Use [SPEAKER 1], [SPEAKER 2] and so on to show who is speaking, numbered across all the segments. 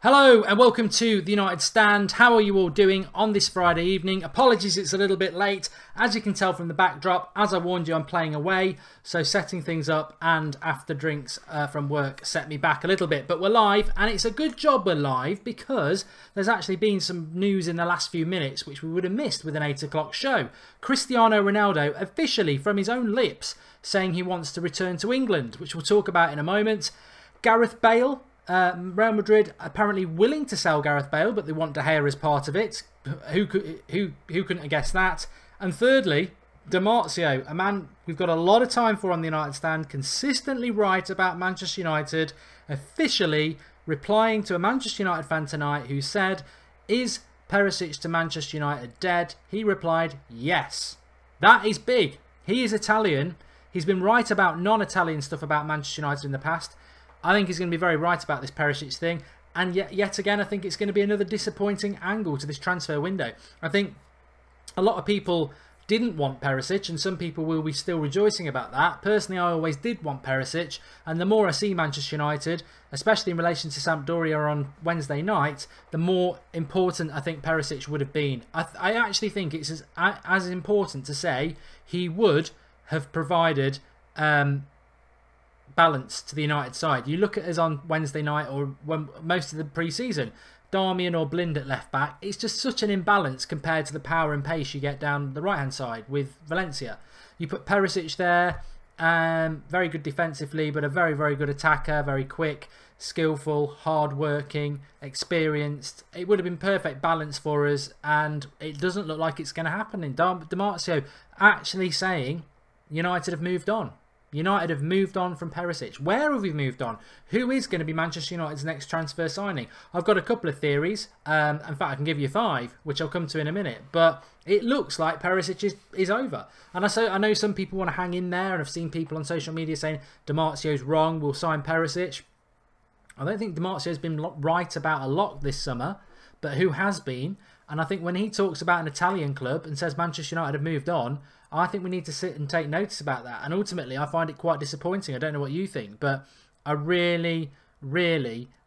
[SPEAKER 1] Hello and welcome to the United Stand. How are you all doing on this Friday evening? Apologies it's a little bit late. As you can tell from the backdrop, as I warned you, I'm playing away. So setting things up and after drinks from work set me back a little bit. But we're live and it's a good job we're live because there's actually been some news in the last few minutes which we would have missed with an 8 o'clock show. Cristiano Ronaldo officially from his own lips saying he wants to return to England, which we'll talk about in a moment. Gareth Bale. Real Madrid apparently willing to sell Gareth Bale, but they want De Gea as part of it. Who couldn't have guessed that? And thirdly, Marzio, a man we've got a lot of time for on the United Stand, consistently right about Manchester United, officially replying to a Manchester United fan tonight who said, "Is Perisic to Manchester United dead?" He replied, "Yes." That is big. He is Italian. He's been right about non-Italian stuff about Manchester United in the past. I think he's going to be very right about this Perisic thing. And yet again, I think it's going to be another disappointing angle to this transfer window. I think a lot of people didn't want Perisic and some people will be still rejoicing about that. Personally, I always did want Perisic. And the more I see Manchester United, especially in relation to Sampdoria on Wednesday night, the more important I think Perisic would have been. I actually think it's as important to say he would have provided balance to the United side. You look at us on Wednesday night or when most of the pre-season, Darmian or Blind at left back, it's just such an imbalance compared to the power and pace you get down the right hand side with Valencia. You put Perisic there, very good defensively but a very good attacker, very quick, skillful, hard working, experienced. It would have been perfect balance for us and it doesn't look like it's going to happen. In Marzio actually saying United have moved on. United have moved on from Perisic. Where have we moved on? Who is going to be Manchester United's next transfer signing? I've got a couple of theories. In fact, I can give you 5, which I'll come to in a minute. But it looks like Perisic is over. And I know some people want to hang in there, and I've seen people on social media saying Marzio's wrong, we'll sign Perisic. I don't think Marzio's been right about a lot this summer, but who has been? And I think when he talks about an Italian club and says Manchester United have moved on, I think we need to sit and take notice about that. And ultimately, I find it quite disappointing. I don't know what you think, but I really,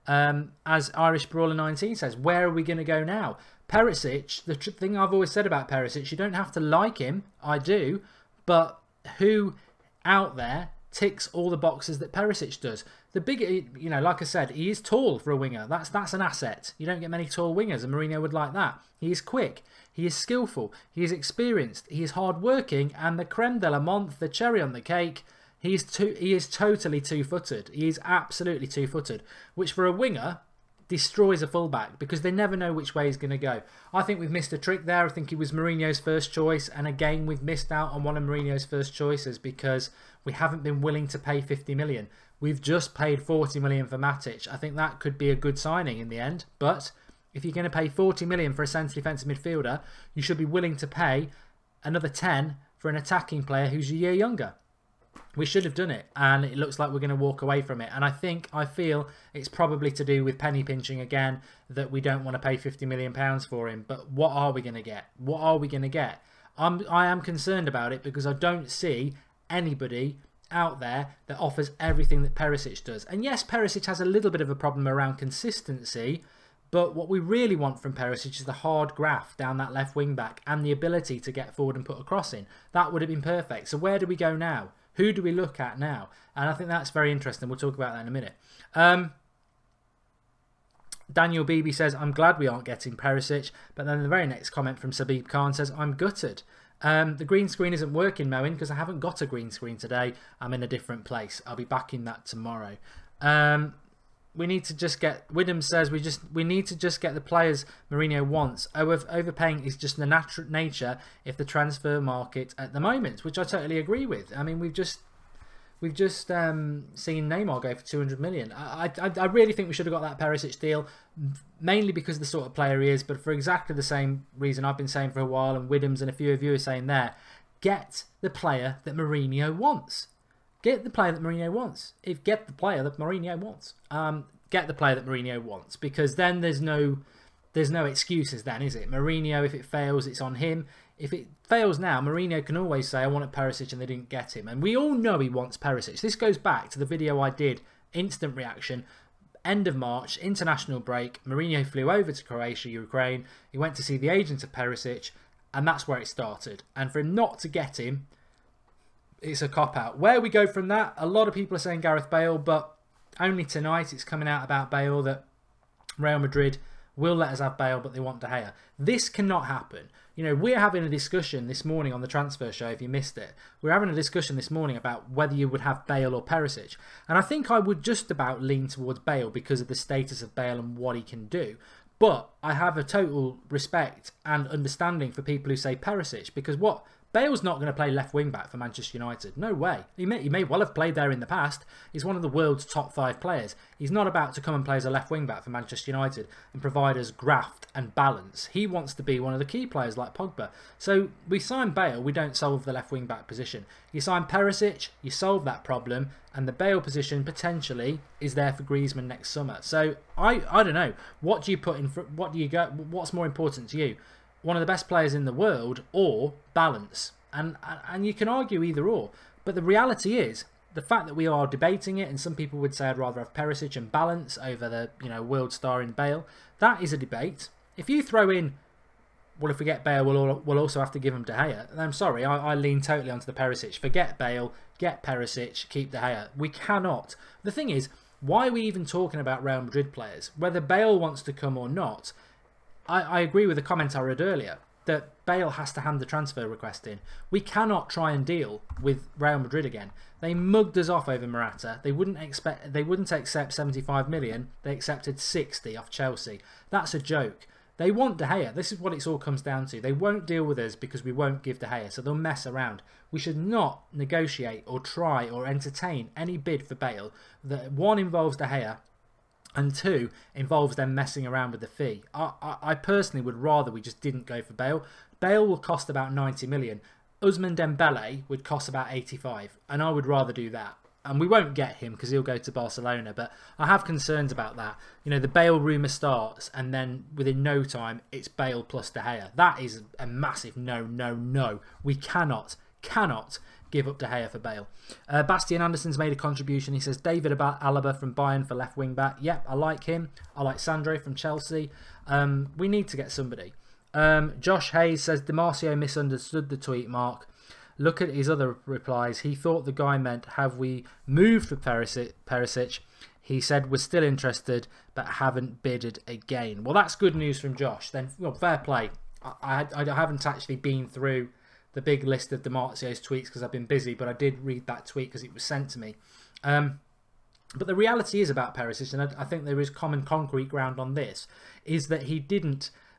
[SPEAKER 1] as Irish Brawler 19 says, where are we going to go now? Perisic, the thing I've always said about Perisic, you don't have to like him. I do. But who out there ticks all the boxes that Perisic does? The bigger, like I said, he is tall for a winger. That's an asset. You don't get many tall wingers, and Mourinho would like that. He is quick. He is skillful. He is experienced. He is hard-working, and the creme de la menthe, the cherry on the cake, he is totally two-footed. He is absolutely two-footed, which for a winger destroys a fullback because they never know which way he's going to go. I think we've missed a trick there. I think he was Mourinho's first choice, and again we've missed out on one of Mourinho's first choices because we haven't been willing to pay 50 million. We've just paid 40 million for Matic. I think that could be a good signing in the end, but if you're going to pay 40 million for a centre defensive midfielder, you should be willing to pay another 10 for an attacking player who's a year younger. We should have done it, and it looks like we're going to walk away from it. And I feel it's probably to do with penny pinching again, that we don't want to pay 50 million pounds for him. But what are we going to get? What are we going to get? I am concerned about it because I don't see anybody out there that offers everything that Perisic does. And yes, Perisic has a little bit of a problem around consistency, but what we really want from Perisic is the hard graft down that left wing back and the ability to get forward and put a cross in. That would have been perfect. So where do we go now? Who do we look at now? And I think that's very interesting. We'll talk about that in a minute. Daniel Beebe says, "I'm glad we aren't getting Perisic." But then the very next comment from Sabib Khan says, "I'm gutted. The green screen isn't working, Moen, because I haven't got a green screen today. I'm in a different place. I'll be back in that tomorrow." We need to just get, Widham says, we need to just get the players Mourinho wants. Overpaying is just the natural nature if the transfer market at the moment, which I totally agree with. I mean, we've just seen Neymar go for 200 million. I really think we should have got that Perisic deal, mainly because of the sort of player he is, but for exactly the same reason I've been saying for a while, and Widham's and a few of you are saying there, get the player that Mourinho wants. Get the player that Mourinho wants. Get the player that Mourinho wants. Get the player that Mourinho wants, because then there's no excuses then, is it? Mourinho, if it fails, it's on him. If it fails now, Mourinho can always say, "I wanted Perisic and they didn't get him." And we all know he wants Perisic. This goes back to the video I did, instant reaction, end of March, international break, Mourinho flew over to Croatia, Ukraine. He went to see the agent of Perisic, and that's where it started. And for him not to get him, it's a cop-out. Where we go from that, a lot of people are saying Gareth Bale, but only tonight it's coming out about Bale that Real Madrid will let us have Bale, but they want De Gea. This cannot happen. You know, we're having a discussion this morning on the transfer show, if you missed it. We're having a discussion this morning about whether you would have Bale or Perisic. And I think I would just about lean towards Bale because of the status of Bale and what he can do. But I have a total respect and understanding for people who say Perisic, because what? Bale's not going to play left wing back for Manchester United. No way. He may well have played there in the past. He's one of the world's top 5 players. He's not about to come and play as a left wing back for Manchester United and provide us graft and balance. He wants to be one of the key players like Pogba. So we sign Bale, we don't solve the left wing back position. You sign Perisic, you solve that problem, and the Bale position potentially is there for Griezmann next summer. So I don't know. What do you put in? What do you go? What's more important to you? One of the best players in the world or balance? And you can argue either or. But the reality is, the fact that we are debating it, and some people would say I'd rather have Perisic and balance over the world star in Bale, that is a debate. If you throw in, well, if we get Bale, we'll also have to give him De Gea, then I'm sorry, I lean totally onto the Perisic. Forget Bale, get Perisic, keep De Gea. We cannot. The thing is, why are we even talking about Real Madrid players? Whether Bale wants to come or not, I agree with the comment I read earlier that Bale has to hand the transfer request in. We cannot try and deal with Real Madrid again. They mugged us off over Morata. They wouldn't accept 75 million. They accepted 60 off Chelsea. That's a joke. They want De Gea. This is what it all comes down to. They won't deal with us because we won't give De Gea, so they'll mess around. We should not negotiate or try or entertain any bid for Bale that, one, involves De Gea, and 2, involves them messing around with the fee. I personally would rather we just didn't go for Bale. Bale will cost about 90 million. Ousmane Dembele would cost about 85, and I would rather do that. And we won't get him because he'll go to Barcelona, but I have concerns about that. You know, the Bale rumour starts, and then within no time, it's Bale plus De Gea. That is a massive no, no, no. We cannot give up De Gea for Bale. Bastian Anderson's made a contribution. He says, David Alaba from Bayern for left wing back. Yep, I like him. I like Sandro from Chelsea. We need to get somebody. Josh Hayes says, Marzio misunderstood the tweet, Mark. Look at his other replies. He thought the guy meant, have we moved for Perisic? He said, we're still interested, but haven't bidded again. Well, that's good news from Josh. Then, well, fair play. I haven't actually been through the big list of Marzio's tweets because I've been busy, but I did read that tweet because it was sent to me. But the reality is about Perisic, and I think there is common concrete ground on this, is that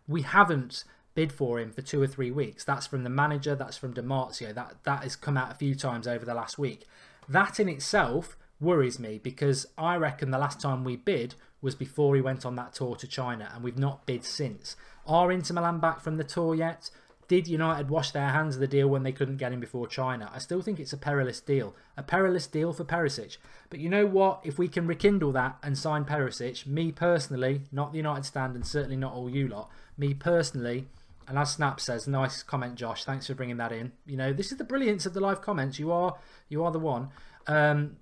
[SPEAKER 1] we haven't bid for him for 2 or 3 weeks. That's from the manager, that's from Marzio. That has come out a few times over the last week. That in itself worries me because I reckon the last time we bid was before he went on that tour to China, and we've not bid since. Are Inter Milan back from the tour yet? Did United wash their hands of the deal when they couldn't get him before China? I still think it's a perilous deal. A perilous deal for Perisic. But you know what? If we can rekindle that and sign Perisic, me personally, not the United stand and certainly not all you lot, me personally, and as Snap says, nice comment, Josh. Thanks for bringing that in. You know, this is the brilliance of the live comments. You are the one.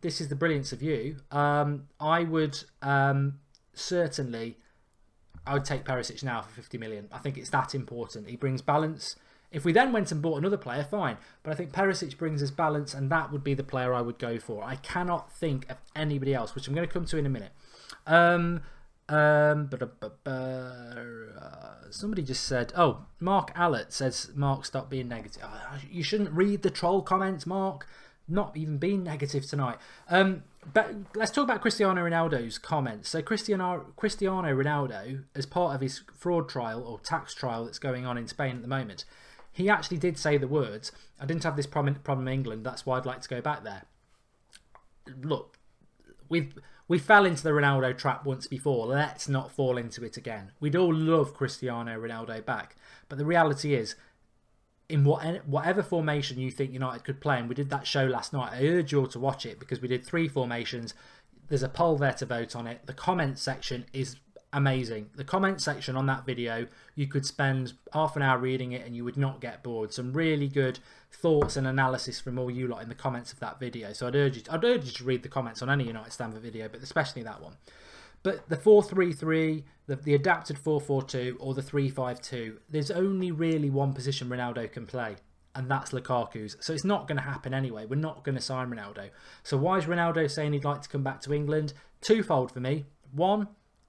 [SPEAKER 1] This is the brilliance of you. I would certainly... I would take Perisic now for 50 million. I think it's that important. He brings balance. If we then went and bought another player, fine. But I think Perisic brings us balance, and that would be the player I would go for. I cannot think of anybody else, which I'm going to come to in a minute. Somebody just said, oh, Mark Allett says, Mark, stop being negative. Oh, you shouldn't read the troll comments, Mark. Not even being negative tonight. But let's talk about Cristiano Ronaldo's comments. So Cristiano Ronaldo, as part of his fraud trial or tax trial that's going on in Spain at the moment, he actually did say the words, I didn't have this problem in England, that's why I'd like to go back there. Look, we fell into the Ronaldo trap once before. Let's not fall into it again. We'd all love Cristiano Ronaldo back. But the reality is, in whatever formation you think United could play, and we did that show last night, I urge you all to watch it because we did 3 formations. There's a poll there to vote on it. The comment section is amazing. The comment section on that video, you could spend half an hour reading it and you would not get bored. Some really good thoughts and analysis from all you lot in the comments of that video. So I'd urge you to read the comments on any United Stanford video, but especially that one. But the 4-3-3, the adapted 4-4-2 or the 3-5-2, there's only really one position Ronaldo can play, and that's Lukaku's. So it's not going to happen anyway. We're not going to sign Ronaldo. So why is Ronaldo saying he'd like to come back to England? Twofold for me. One,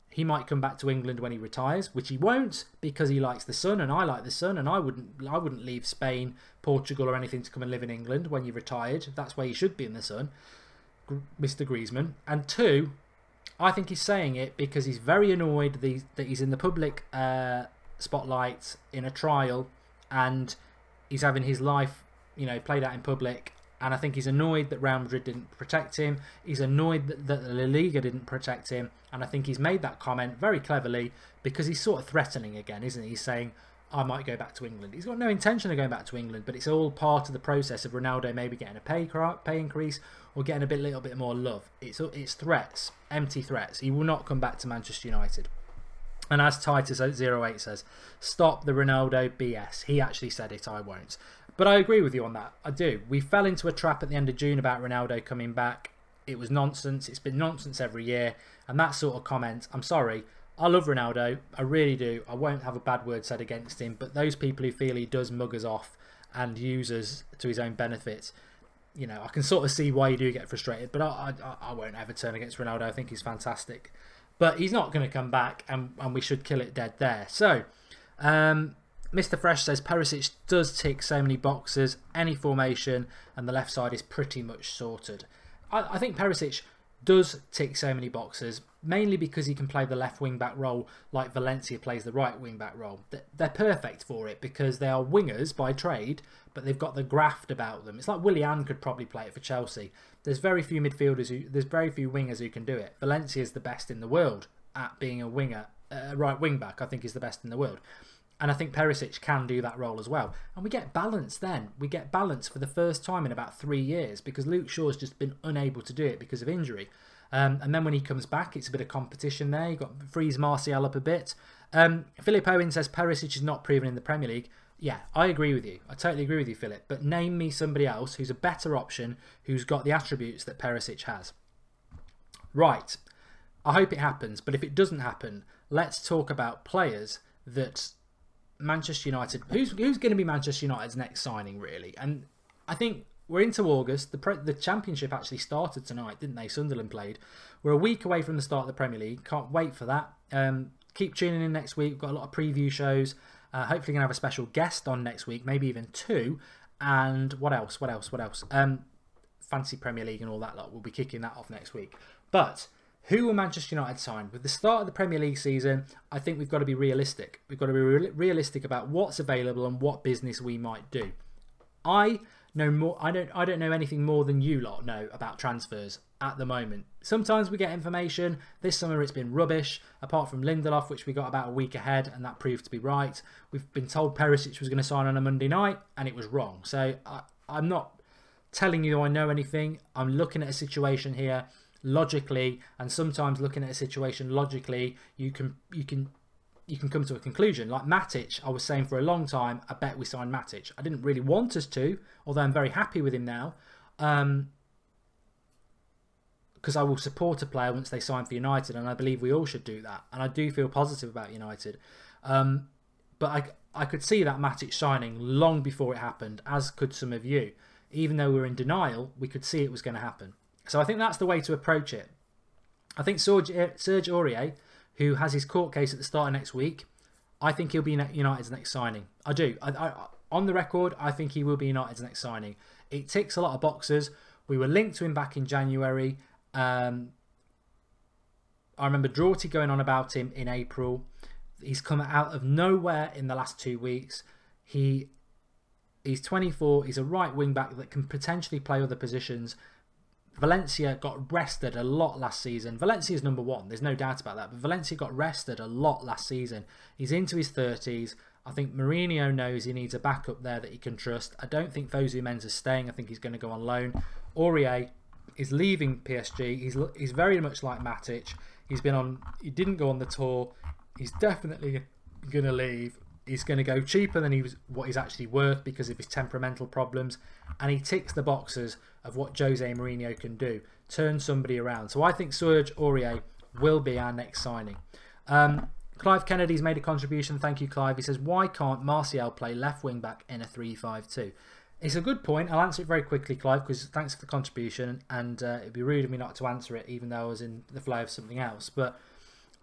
[SPEAKER 1] he might come back to England when he retires, which he won't, because he likes the sun and I like the sun, and I wouldn't leave Spain, Portugal or anything to come and live in England when you're retired. That's where you should be, in the sun, Mr. Griezmann. And two, I think he's saying it because he's very annoyed that he's in the public spotlight in a trial, and he's having his life, played out in public. And I think he's annoyed that Real Madrid didn't protect him. He's annoyed that La Liga didn't protect him. And I think he's made that comment very cleverly because he's sort of threatening again, isn't he? He's saying, I might go back to England. He's got no intention of going back to England, but it's all part of the process of Ronaldo maybe getting a pay increase or getting a little bit more love. It's threats, empty threats. He will not come back to Manchester United. And as Titus08 says, stop the Ronaldo BS. He actually said it, I won't. But I agree with you on that. I do. We fell into a trap at the end of June about Ronaldo coming back. It was nonsense. It's been nonsense every year. And that sort of comment, I'm sorry. I love Ronaldo. I really do. I won't have a bad word said against him. But those people who feel he does mug us off and use us to his own benefit, I can sort of see why you do get frustrated. But I won't ever turn against Ronaldo. I think he's fantastic. But he's not going to come back, and we should kill it dead there. So, Mr. Fresh says Perisic does tick so many boxes, any formation, and the left side is pretty much sorted. I think Perisic does tick so many boxes, mainly because he can play the left wing-back role like Valencia plays the right wing-back role. They're perfect for it because they are wingers by trade, but they've got the graft about them. It's like Willian could probably play it for Chelsea. There's very few there's very few wingers who can do it. Valencia is the best in the world at being a winger. Right wing-back, I think, is the best in the world. And I think Perisic can do that role as well. And we get balance then. We get balance for the first time in about 3 years because Luke Shaw's just been unable to do it because of injury. And then when he comes back, it's a bit of competition there. You've got frees Martial up a bit. Philip Owen says Perisic is not proven in the Premier League. Yeah, I agree with you. I totally agree with you, Philip. But name me somebody else who's a better option, who's got the attributes that Perisic has. Right. I hope it happens. But if it doesn't happen, let's talk about players that Manchester United... Who's going to be Manchester United's next signing, really? And I think we're into August. The Championship actually started tonight, didn't they? Sunderland played. We're a week away from the start of the Premier League. Can't wait for that. Keep tuning in next week. We've got a lot of preview shows. Hopefully going to have a special guest on next week, maybe even 2. And what else? Fantasy Premier League and all that lot. We'll be kicking that off next week. But who will Manchester United sign? With the start of the Premier League season, I think we've got to be realistic. We've got to be realistic about what's available and what business we might do. I know more. I don't know anything more than you lot know about transfers at the moment. Sometimes we get information. This summer it's been rubbish, apart from Lindelof, which we got about a week ahead, and that proved to be right. We've been told Perisic was going to sign on a Monday night, and it was wrong. So I'm not telling you I know anything. I'm looking at a situation here logically, and sometimes looking at a situation logically, you can come to a conclusion. Like Matic, I was saying for a long time, I bet we sign Matic. I didn't really want us to, although I'm very happy with him now, because I will support a player once they sign for United, and I believe we all should do that. And I do feel positive about United. But I could see that Matic signing long before it happened, as could some of you. Even though we were in denial, we could see it was going to happen. So I think that's the way to approach it. I think Serge Aurier, who has his court case at the start of next week, I think he'll be United's next signing. I do. On the record, I think he will be United's next signing. It ticks a lot of boxes. We were linked to him back in January. I remember Draughty going on about him in April. He's come out of nowhere in the last 2 weeks. He's 24. He's a right wing back that can potentially play other positions. Valencia got rested a lot last season. Valencia's number 1. There's no doubt about that. But Valencia got rested a lot last season. He's into his 30s. I think Mourinho knows he needs a backup there that he can trust. I don't think Fosu Mensah's staying. I think he's going to go on loan. Aurier is leaving PSG. He's very much like Matic. He didn't go on the tour. He's definitely going to leave. He's going to go cheaper than what he's actually worth because of his temperamental problems. And he ticks the boxes of what Jose Mourinho can do. Turn somebody around. So I think Serge Aurier will be our next signing. Clive Kennedy's made a contribution. Thank you, Clive. He says, why can't Martial play left wing back in a 3-5-2? It's a good point. I'll answer it very quickly, Clive, because thanks for the contribution, and it'd be rude of me not to answer it, even though I was in the flow of something else. But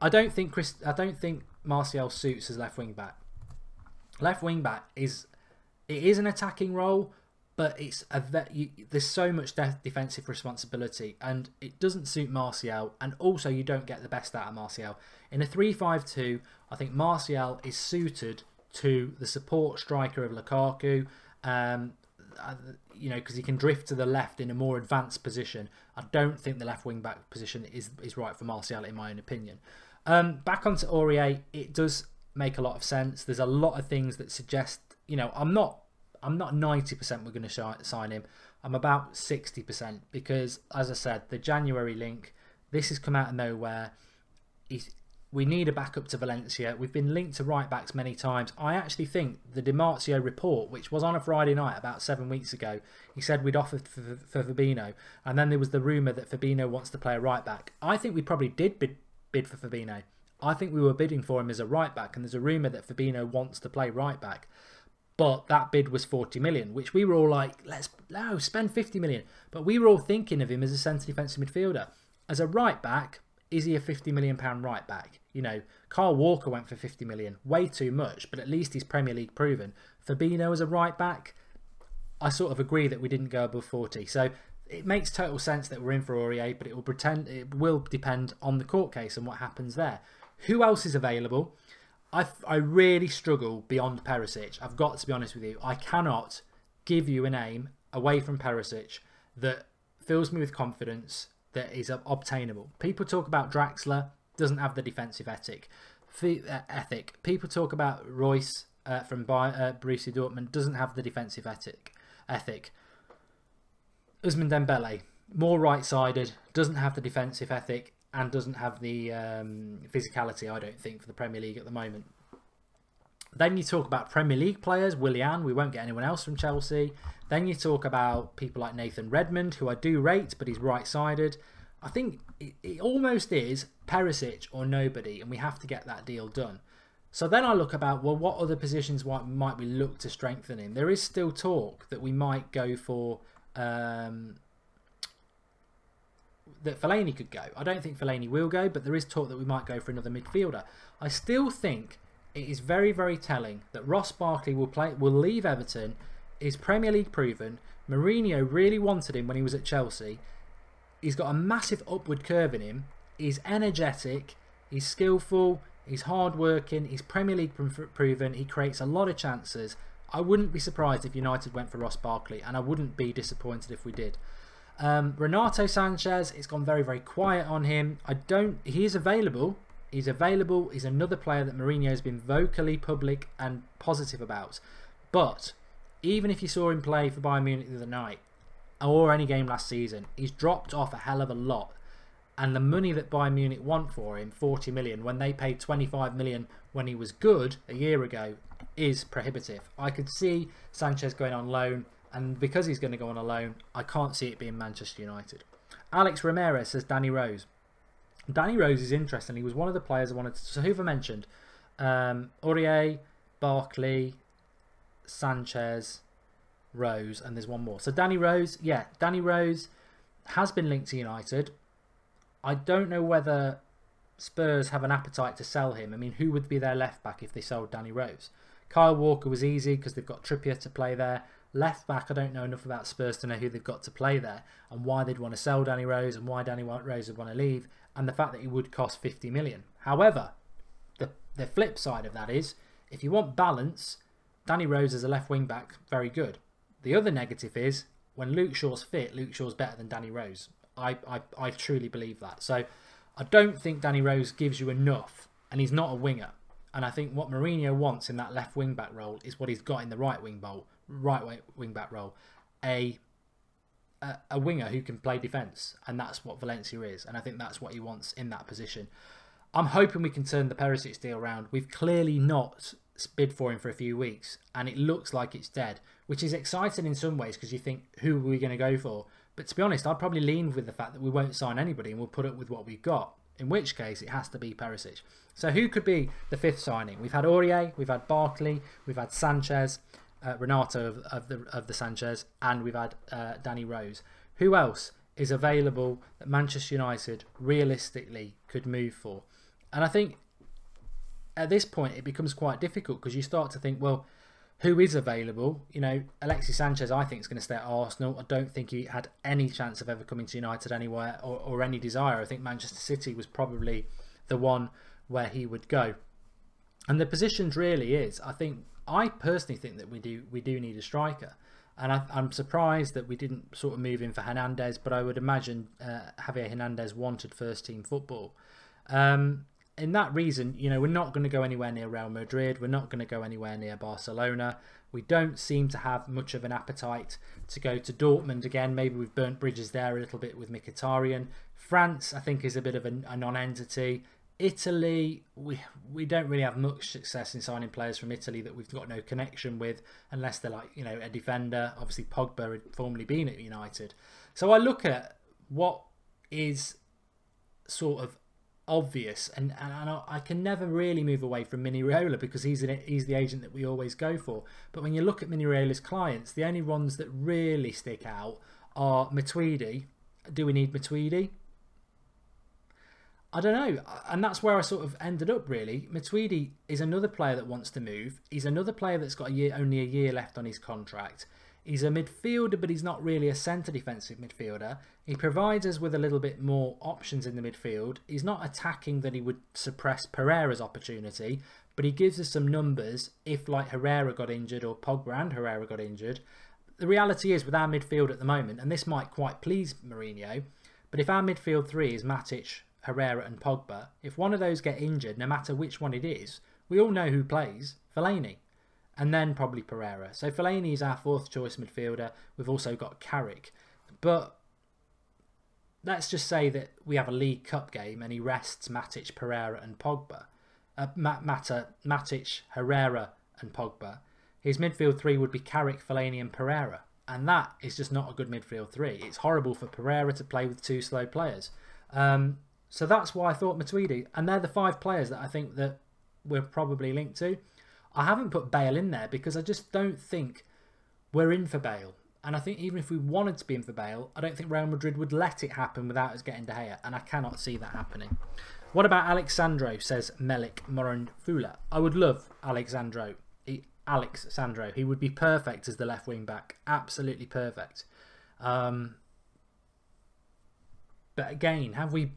[SPEAKER 1] I don't think Martial suits as left wing back. Left wing back is an attacking role, but there's so much defensive responsibility, and it doesn't suit Martial, and also you don't get the best out of Martial. In a 3-5-2, I think Martial is suited to the support striker of Lukaku, you know, because he can drift to the left in a more advanced position. I don't think the left wing back position is right for Martial, in my own opinion. Back onto Aurier, it does make a lot of sense. There's a lot of things that suggest, you know, I'm not 90% we're going to sign him. I'm about 60%, because, as I said, the January link, this has come out of nowhere. We need a backup to Valencia. We've been linked to right backs many times. I actually think the Marzio report, which was on a Friday night about 7 weeks ago, he said we'd offered for Fabinho, and then there was the rumour that Fabinho wants to play a right back. I think we probably did bid for Fabinho. I think we were bidding for him as a right back, and there's a rumour that Fabinho wants to play right back. But that bid was 40 million, which we were all like, no, spend 50 million. But we were all thinking of him as a centre defensive midfielder. As a right back, is he a £50 million right back? You know, Kyle Walker went for 50 million, way too much, but at least he's Premier League proven. Fabinho as a right back, I sort of agree that we didn't go above 40. So it makes total sense that we're in for Aurier, but it will depend on the court case and what happens there. Who else is available? I really struggle beyond Perisic. I've got to be honest with you. I cannot give you a name away from Perisic that fills me with confidence that is obtainable. People talk about Draxler, doesn't have the defensive ethic. People talk about Royce from Borussia Dortmund, doesn't have the defensive ethic. Ousmane Dembele, more right-sided, doesn't have the defensive ethic, and doesn't have the physicality, I don't think, for the Premier League at the moment. Then you talk about Premier League players, Willian, we won't get anyone else from Chelsea. Then you talk about people like Nathan Redmond, who I do rate, but he's right-sided. I think it almost is Perisic or nobody, and we have to get that deal done. So then I look about, well, what other positions might we look to strengthen in? There is still talk that we might go for... that Fellaini could go. I don't think Fellaini will go, but there is talk that we might go for another midfielder. I still think it is very, very telling that Ross Barkley will leave Everton, is Premier League proven. Mourinho really wanted him when he was at Chelsea. He's got a massive upward curve in him. He's energetic, he's skillful, he's hard-working, he's Premier League proven, he creates a lot of chances. I wouldn't be surprised if United went for Ross Barkley, and I wouldn't be disappointed if we did. Renato Sanchez, it's gone very, very quiet on him. He is available. He's available. He's another player that Mourinho has been vocally public and positive about. But even if you saw him play for Bayern Munich the other night, or any game last season, he's dropped off a hell of a lot. And the money that Bayern Munich want for him, 40 million, when they paid 25 million when he was good a year ago, is prohibitive. I could see Sanchez going on loan, and because he's going to go on a loan, I can't see it being Manchester United. Alex Ramirez says Danny Rose. Danny Rose is interesting. He was one of the players I wanted to... So who have I mentioned? Aurier, Barkley, Sanchez, Rose, and there's one more. So Danny Rose, yeah, Danny Rose has been linked to United. I don't know whether Spurs have an appetite to sell him. I mean, who would be their left back if they sold Danny Rose? Kyle Walker was easy because they've got Trippier to play there. Left back, I don't know enough about Spurs to know who they've got to play there and why they'd want to sell Danny Rose and why Danny Rose would want to leave, and the fact that he would cost 50 million. However, the flip side of that is, if you want balance, Danny Rose as a left wing back, very good. The other negative is, when Luke Shaw's fit, Luke Shaw's better than Danny Rose. I truly believe that. So I don't think Danny Rose gives you enough, and he's not a winger. And I think what Mourinho wants in that left wing back role is what he's got in the right wing back role, a winger who can play defence, and that's what Valencia is, and I think that's what he wants in that position. I'm hoping we can turn the Perisic deal around. We've clearly not bid for him for a few weeks, and it looks like it's dead, which is exciting in some ways because you think, who are we going to go for? But to be honest, I'd probably lean with the fact that we won't sign anybody and we'll put up with what we've got. in which case it has to be Perisic. So who could be the fifth signing? We've had Aurier, we've had Barkley, we've had Sanchez, Renato of the Sanchez, and we've had Danny Rose. Who else is available that Manchester United realistically could move for? And I think at this point it becomes quite difficult, because you start to think, well, who is available? You know, Alexis Sanchez, I think, is going to stay at Arsenal. I don't think he had any chance of ever coming to United anywhere, or any desire. I think Manchester City was probably the one where he would go. And the positions really is, I personally think that we do need a striker. And I'm surprised that we didn't sort of move in for Hernandez, but I would imagine Javier Hernandez wanted first team football. In that reason, you know, we're not going to go anywhere near Real Madrid. We're not going to go anywhere near Barcelona. We don't seem to have much of an appetite to go to Dortmund again. Maybe we've burnt bridges there a little bit with Mkhitaryan. France, I think, is a bit of a non-entity. Italy, we don't really have much success in signing players from Italy that we've got no connection with, unless they're like, you know, a defender. Obviously, Pogba had formerly been at United. So I look at what is sort of obvious, and I can never really move away from Mini Raiola, because he's the agent that we always go for. But when you look at Mini Raiola's clients, the only ones that really stick out are Matuidi. Do we need Matuidi? I don't know, and that's where I sort of ended up, really. Matuidi is another player that wants to move. He's another player that's got only a year left on his contract. He's a midfielder, but he's not really a centre defensive midfielder. He provides us with a little bit more options in the midfield. He's not attacking that he would suppress Pereira's opportunity, but he gives us some numbers if, like, Herrera got injured, or Pogba and Herrera got injured. The reality is, with our midfield at the moment, and this might quite please Mourinho, but if our midfield three is Matic, Herrera and Pogba, if one of those get injured, no matter which one it is, we all know who plays: Fellaini, and then probably Pereira. So Fellaini is our fourth choice midfielder. We've also got Carrick. But let's just say that we have a League Cup game and he rests Matic, Pereira and Pogba. Matic, Herrera and Pogba. His midfield three would be Carrick, Fellaini and Pereira. And that is just not a good midfield three. It's horrible for Pereira to play with two slow players. So that's why I thought Matuidi. And they're the five players that I think that we're probably linked to. I haven't put Bale in there because I just don't think we're in for Bale. And I think even if we wanted to be in for Bale, I don't think Real Madrid would let it happen without us getting De Gea. And I cannot see that happening. What about Alexandro, says Melik Moranfula. I would love Alexandro. He would be perfect as the left wing back. Absolutely perfect. But again, have we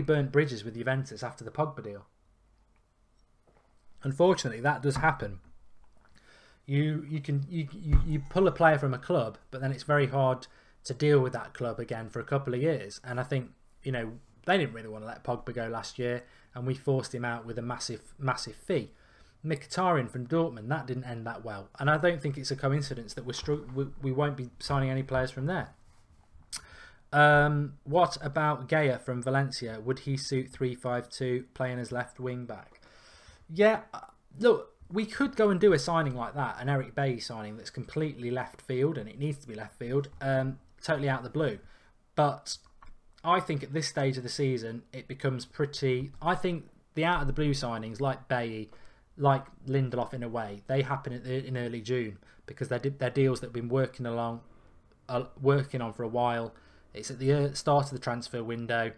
[SPEAKER 1] burnt bridges with Juventus after the Pogba deal? Unfortunately, that does happen. You pull a player from a club, but then it's very hard to deal with that club again for a couple of years. And I think, you know, they didn't really want to let Pogba go last year, and we forced him out with a massive fee. Mkhitaryan from Dortmund, that didn't end that well, and I don't think it's a coincidence that we won't be signing any players from there. What about Gea from Valencia? Would he suit 3-5-2, playing as left wing back? Yeah, look, we could go and do a signing like that, an Eric Bailly signing that's completely left field, and it needs to be left field, totally out of the blue. But I think at this stage of the season, it becomes pretty... I think the out of the blue signings, like Bailly, like Lindelof in a way, they happen in early June, because they're deals that have been working on for a while. It's at the start of the transfer window,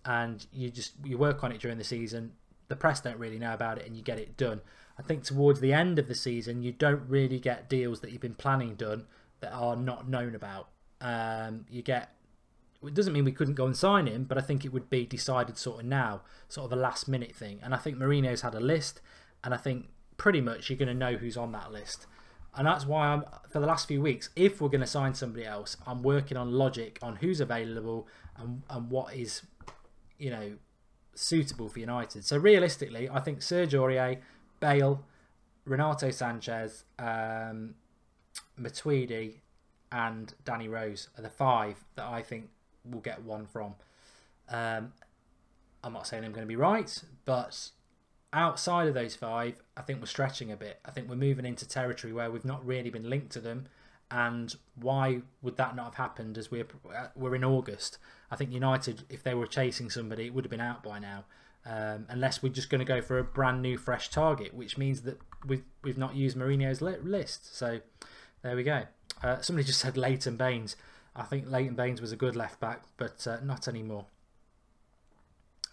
[SPEAKER 1] and you work on it during the season. The press don't really know about it, and you get it done. I think towards the end of the season, you don't really get deals that you've been planning done that are not known about. It doesn't mean we couldn't go and sign him, but I think it would be decided sort of now, sort of a last minute thing. And I think Mourinho's had a list, and I think pretty much you're going to know who's on that list. And that's why for the last few weeks, if we're going to sign somebody else, I'm working on logic on who's available and what is, you know, suitable for United. So realistically, I think Serge Aurier, Bale, Renato Sanchez, Matuidi and Danny Rose are the five that I think we'll get one from. I'm not saying I'm going to be right, but outside of those five, I think we're stretching a bit. I think we're moving into territory where we've not really been linked to them, And why would that not have happened as we're in August? I think United, if they were chasing somebody, it would have been out by now. Unless we're just going to go for a brand new fresh target, which means that we've not used Mourinho's list. So there we go. Somebody just said Leighton Baines. I think Leighton Baines was a good left back, but not anymore.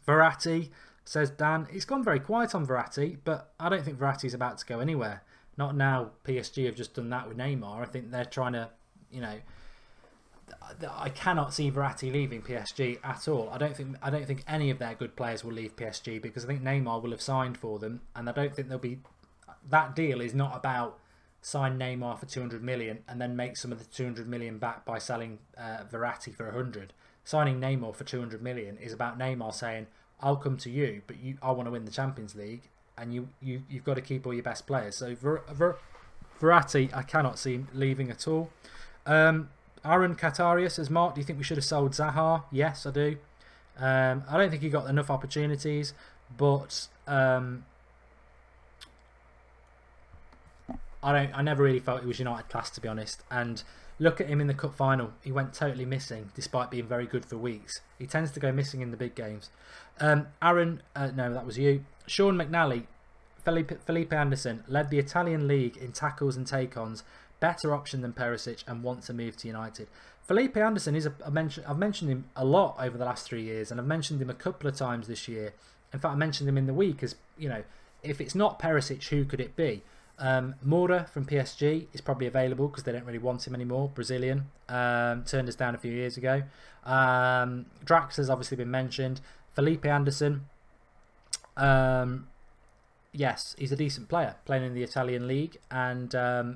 [SPEAKER 1] Verratti, says Dan. It's gone very quiet on Verratti, but I don't think Verratti's about to go anywhere. Not now. PSG have just done that with Neymar. I think they're trying to, you know, I cannot see Verratti leaving PSG at all. I don't think any of their good players will leave PSG, because I think Neymar will have signed for them, and I don't think there'll be. That deal is not about sign Neymar for 200 million and then make some of the 200 million back by selling Verratti for 100. Signing Neymar for 200 million is about Neymar saying, "I'll come to you, but I want to win the Champions League, and you've got to keep all your best players." So Verratti, I cannot see him leaving at all. Aaron Kataria says, Mark, do you think we should have sold Zaha? Yes, I do. I don't think he got enough opportunities, but I never really felt he was United class, to be honest. And look at him in the cup final. He went totally missing despite being very good for weeks. He tends to go missing in the big games. Aaron, no, that was you. Sean McNally, Felipe Anderson led the Italian league in tackles and take-ons. Better option than Perisic, and wants to move to United. Felipe Anderson is I've mentioned him a lot over the last 3 years, and I've mentioned him a couple of times this year. In fact, I mentioned him in the week as, you know, if it's not Perisic, who could it be? Moura from PSG is probably available because they don't really want him anymore. Brazilian, turned us down a few years ago. Drax has obviously been mentioned. Felipe Anderson, yes, he's a decent player playing in the Italian league, and I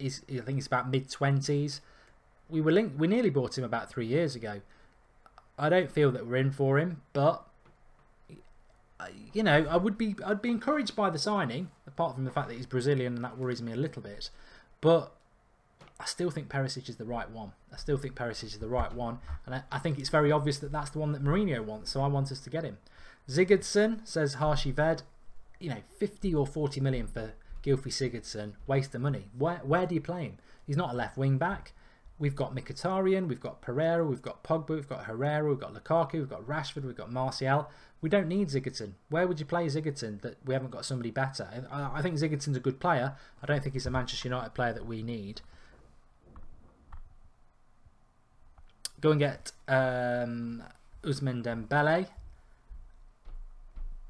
[SPEAKER 1] think he's about mid-20s. We nearly bought him about 3 years ago. I don't feel that we're in for him, but you know, I'd be encouraged by the signing, apart from the fact that he's Brazilian, and that worries me a little bit. But I still think Perisic is the right one. And I think it's very obvious that that's the one that Mourinho wants. So I want us to get him. Sigurdsson says Harshi Ved, you know, 50 or 40 million for Gylfi Sigurdsson, waste of money. Where do you play him? He's not a left wing back. We've got Mkhitaryan, we've got Pereira, we've got Pogba, we've got Herrera, we've got Lukaku, we've got Rashford, we've got Martial. We don't need Sigurdsson. Where would you play Sigurdsson that we haven't got somebody better? I think Sigurdsson's a good player. I don't think he's a Manchester United player that we need. Go and get Ousmane Dembele.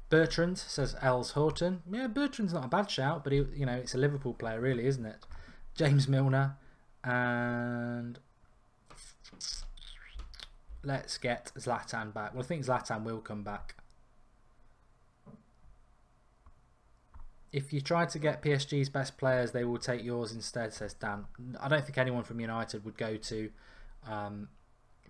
[SPEAKER 1] Bertrand, says Els Horton. Yeah, Bertrand's not a bad shout, but you know, it's a Liverpool player, really, isn't it? James Milner. And let's get Zlatan back. Well, I think Zlatan will come back. If you try to get PSG's best players, they will take yours instead, says Dan. I don't think anyone from United would go to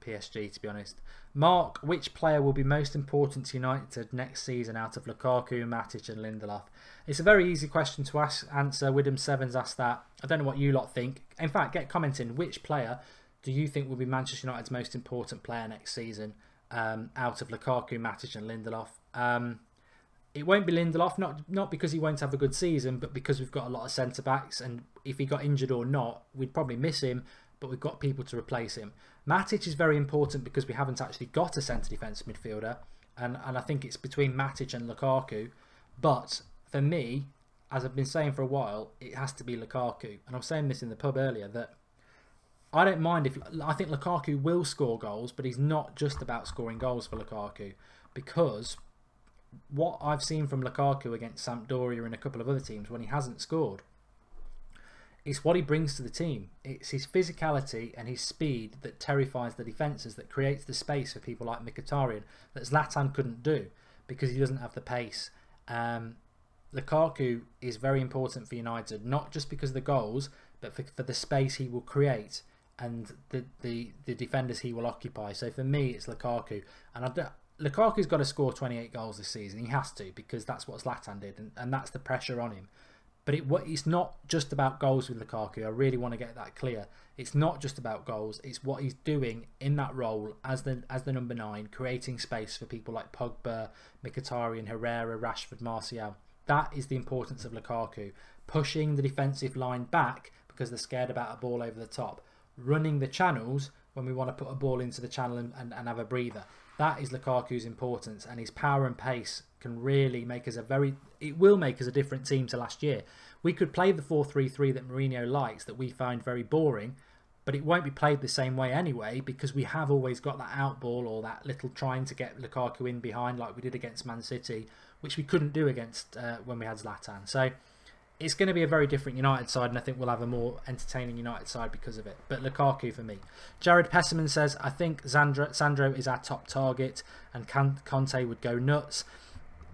[SPEAKER 1] PSG, to be honest. Mark, which player will be most important to United next season out of Lukaku, Matic and Lindelof? It's a very easy question to answer. Widham Sevens asked that. I don't know what you lot think. In fact, get commenting. Which player do you think will be Manchester United's most important player next season out of Lukaku, Matic and Lindelof? It won't be Lindelof, not because he won't have a good season, but because we've got a lot of centre-backs, and if he got injured or not, we'd probably miss him, but we've got people to replace him. Matic is very important because we haven't actually got a centre-defensive midfielder, and I think it's between Matic and Lukaku. But for me, as I've been saying for a while, it has to be Lukaku. And I was saying this in the pub earlier, that I don't mind if... I think Lukaku will score goals, but he's not just about scoring goals for Lukaku, because what I've seen from Lukaku against Sampdoria and a couple of other teams when he hasn't scored, it's what he brings to the team. It's his physicality and his speed that terrifies the defences, that creates the space for people like Mkhitaryan that Zlatan couldn't do because he doesn't have the pace. Lukaku is very important for United, not just because of the goals, but for the space he will create and the defenders he will occupy. So for me, it's Lukaku. And Lukaku's got to score 28 goals this season. He has to, because that's what Zlatan did, and that's the pressure on him. But it's not just about goals with Lukaku. I really want to get that clear. It's not just about goals. It's what he's doing in that role as the number 9, creating space for people like Pogba, Mkhitaryan, Herrera, Rashford, Martial. That is the importance of Lukaku. Pushing the defensive line back, because they're scared about a ball over the top. Running the channels when we want to put a ball into the channel and have a breather. That is Lukaku's importance, and his power and pace can really make us it will make us a different team to last year. We could play the 4-3-3 that Mourinho likes, that we find very boring, but it won't be played the same way anyway, because we have always got that out ball or that little trying to get Lukaku in behind like we did against Man City, which we couldn't do against when we had Zlatan. So it's going to be a very different United side, and I think we'll have a more entertaining United side because of it. But Lukaku for me. Jared Pesserman says, I think Sandro is our top target and Conte would go nuts.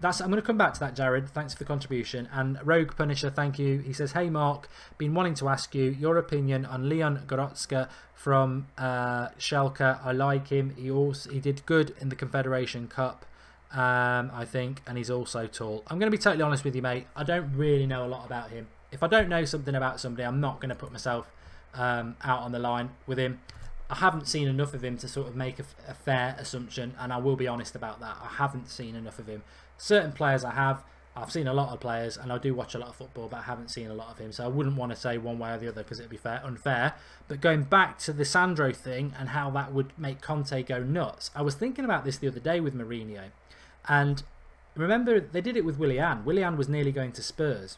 [SPEAKER 1] I'm going to come back to that, Jared. Thanks for the contribution. And Rogue Punisher, thank you. He says, hey Mark, been wanting to ask you your opinion on Leon Goretzka from Schalke. I like him. He did good in the Confederation Cup, I think, and he's also tall. I'm going to be totally honest with you, mate. I don't really know a lot about him. If I don't know something about somebody, I'm not going to put myself out on the line with him. I haven't seen enough of him to sort of make a fair assumption, and I will be honest about that. I haven't seen enough of him. Certain players I have. I've seen a lot of players, and I do watch a lot of football, but I haven't seen a lot of him, so I wouldn't want to say one way or the other because it would be unfair. But going back to the Sandro thing and how that would make Conte go nuts, I was thinking about this the other day with Mourinho, and remember they did it with Willian. Willian was nearly going to Spurs,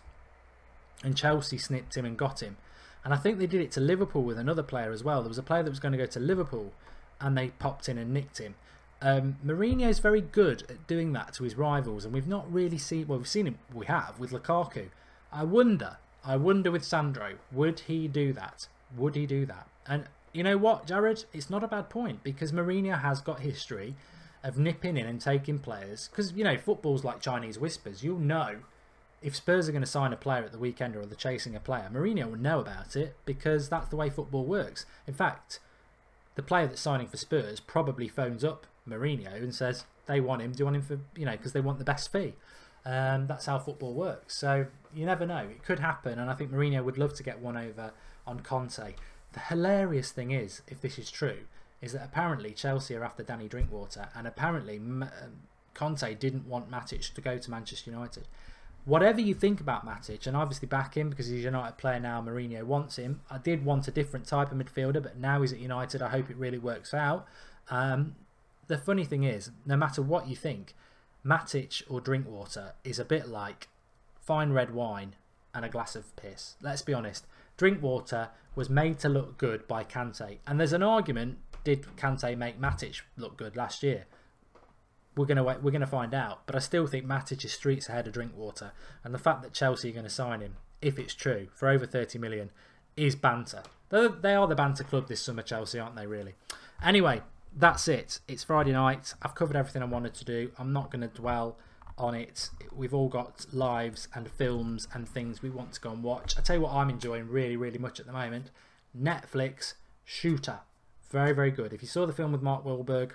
[SPEAKER 1] and Chelsea snipped him and got him. And I think they did it to Liverpool with another player as well. There was a player that was going to go to Liverpool, and they popped in and nicked him. Mourinho is very good at doing that to his rivals, and we've not really seen. Well, we've seen him. We have with Lukaku. I wonder with Sandro, would he do that? Would he do that? And you know what, Jared? It's not a bad point, because Mourinho has got history of nipping in and taking players. Because you know, football's like Chinese whispers. You'll know if Spurs are going to sign a player at the weekend or they're chasing a player. Mourinho will know about it because that's the way football works. In fact, the player that's signing for Spurs probably phones up Mourinho and says they want him. Do you want him for, you know, because they want the best fee. That's how football works. So you never know. It could happen, and I think Mourinho would love to get one over on Conte. The hilarious thing is, if this is true, is that apparently Chelsea are after Danny Drinkwater, and apparently Conte didn't want Matic to go to Manchester United. Whatever you think about Matic, and obviously back him because he's a United player now, Mourinho wants him. I did want a different type of midfielder, but now he's at United. I hope it really works out. The funny thing is, no matter what you think, Matic or Drinkwater is a bit like fine red wine and a glass of piss. Let's be honest. Drinkwater was made to look good by Kante, and there's an argument: did Kante make Matic look good last year? We're gonna find out, but I still think Matic is streets ahead of Drinkwater, and the fact that Chelsea are going to sign him, if it's true, for over 30 million, is banter. They are the banter club this summer, Chelsea, aren't they? Really. Anyway, that's it. It's Friday night. I've covered everything I wanted to do. I'm not going to dwell on it. We've all got lives and films and things we want to go and watch. I tell you what, I'm enjoying really, really much at the moment. Netflix Shooter, very, very good. If you saw the film with Mark Wahlberg,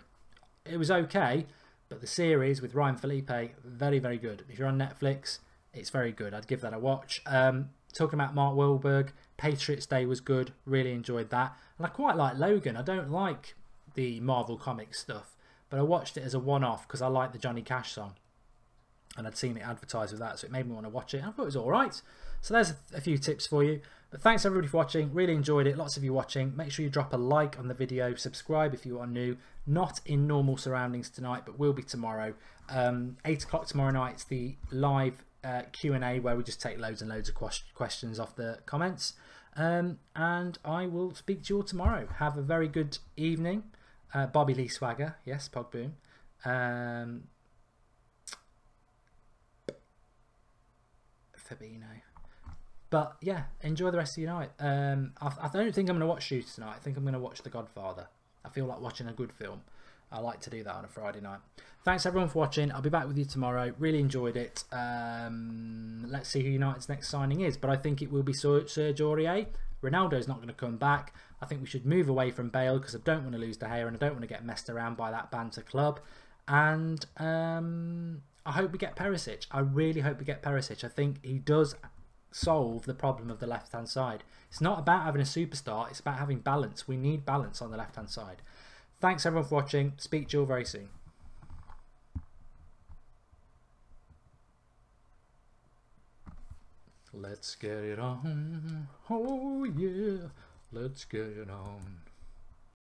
[SPEAKER 1] it was okay. But the series with Ryan Felipe, very, very good. If you're on Netflix, it's very good. I'd give that a watch. Talking about Mark Wahlberg, Patriots Day was good. Really enjoyed that. And I quite like Logan. I don't like the Marvel Comics stuff, but I watched it as a one-off because I like the Johnny Cash song. And I'd seen it advertised with that, so it made me want to watch it. I thought it was all right. So there's a few tips for you. But thanks everybody for watching. Really enjoyed it. Lots of you watching. Make sure you drop a like on the video. Subscribe if you are new. Not in normal surroundings tonight, but will be tomorrow. 8 o'clock tomorrow night. It's the live Q&A where we just take loads and loads of questions off the comments. And I will speak to you all tomorrow. Have a very good evening. Bobby Lee Swagger. Yes, Pogboom. Fabino. But yeah, enjoy the rest of your night. I don't think I'm going to watch Shooter tonight. I think I'm going to watch The Godfather. I feel like watching a good film. I like to do that on a Friday night. Thanks everyone for watching. I'll be back with you tomorrow. Really enjoyed it. Let's see who United's next signing is. But I think it will be Serge Aurier. Ronaldo's not going to come back. I think we should move away from Bale because I don't want to lose De Gea and I don't want to get messed around by that banter club. And I hope we get Perisic. I really hope we get Perisic. I think he does solve the problem of the left-hand side. It's not about having a superstar. It's about having balance. We need balance on the left-hand side. Thanks everyone for watching. Speak to you all very soon. Let's get it on. Oh yeah, let's get it on.